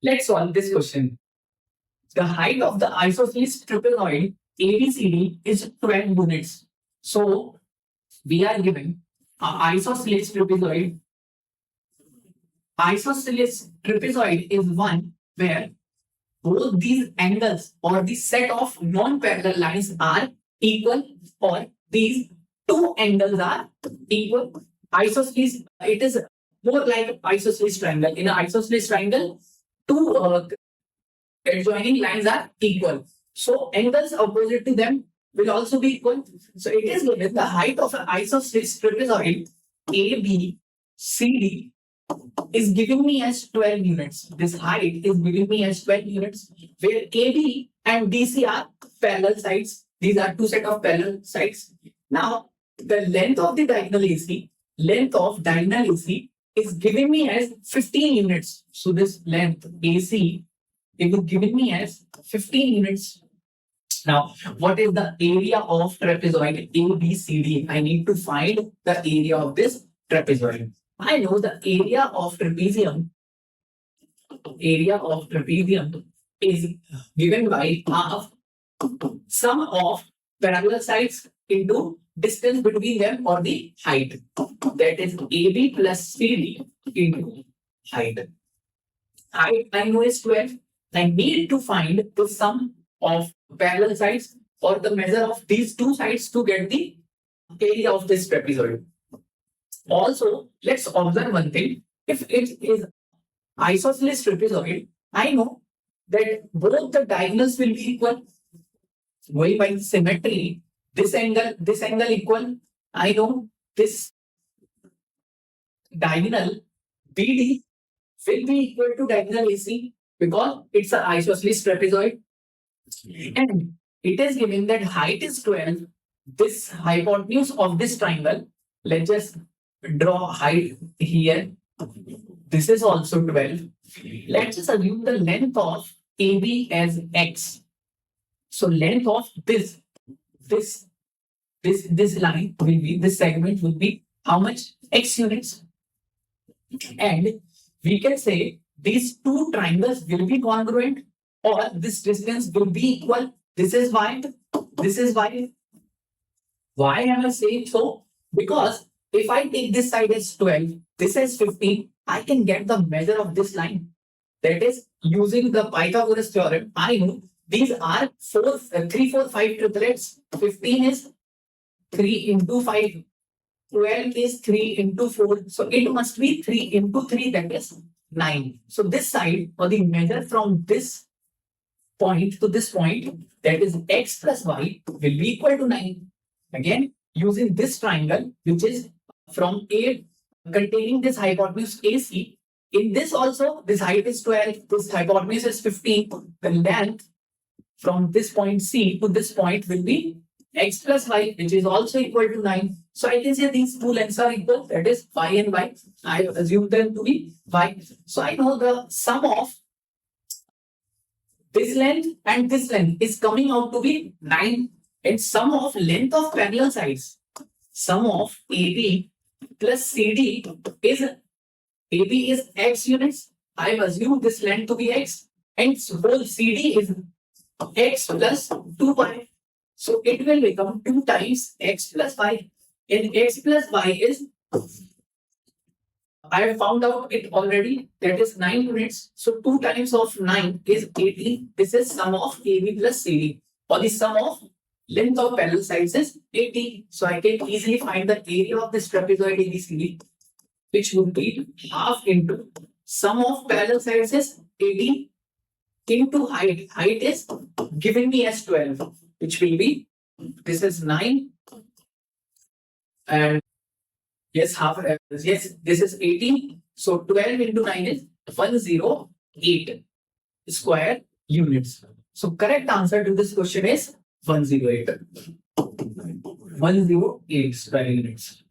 Let's solve this question. The height of the isosceles trapezoid ABCD is 12 units. So we are given isosceles trapezoid. Isosceles trapezoid is one where both these angles or the set of non-parallel lines are equal, or these two angles are equal. Isosceles, it is more like isosceles triangle. In an isosceles triangle, two adjoining lines are equal. So angles opposite to them will also be equal. So it is given the height of an isosceles trapezoid ABCD is giving me as 12 units. This height is giving me as 12 units, where AB and DC are parallel sides. These are two set of parallel sides. Now, the length of the diagonal AC, is giving me as 15 units. So this length AC, it will giving me as 15 units. Now, what is the area of trapezoid ABCD? I need to find the area of this trapezoid. I know the area of trapezium is given by half sum of parallel sides into distance between them or the height. That is AB plus CD into height. Height I know is 12. I need to find the sum of parallel sides or the measure of these two sides to get the area of this trapezoid. Also, let's observe one thing. If it is isosceles trapezoid, I know that both the diagonals will be equal. Going by symmetry, this angle equal. I know this diagonal BD will be equal to diagonal AC because it's an isosceles trapezoid. And it is given that height is 12. This hypotenuse of this triangle, let's just draw height here. This is also 12. Let's just assume the length of AB as X. So length of this line will be, this segment will be how much? X units. And we can say these two triangles will be congruent, or this distance will be equal. This is Y. This is Y. Why am I saying so? Because if I take this side as 12, this as 15, I can get the measure of this line. That is, using the Pythagoras theorem, I know these are 3, 4, 5 triplets. 15 is 3 into 5. 12 is 3 into 4. So it must be 3 into 3, that is 9. So this side, or the measure from this point to this point, that is X plus Y, will be equal to 9. Again, using this triangle, which is from A containing this hypotenuse AC. In this also, this height is 12, this hypotenuse is 15. The length from this point C to this point will be X plus Y, which is also equal to 9. So I can say these two lengths are equal, that is Y and Y. I assume them to be Y. So I know the sum of this length and this length is coming out to be 9. And sum of length of parallel sides, sum of AB plus CD is, AB is X units. I have assumed this length to be X, and whole CD is X plus 2Y. So it will become 2 times X plus Y. And X plus Y is, I have found out it already, that is 9 units. So 2 times of 9 is 18. This is sum of AB plus CD, or the sum of length of parallel sides is 80. So I can easily find the area of this trapezoid ABCD, which would be half into sum of parallel sides is 80 into height. Height is giving me as 12, which will be, this is 9. And yes, yes, this is 18. So 12 into 9 is 108 square units. So correct answer to this question is 108. 108 square units.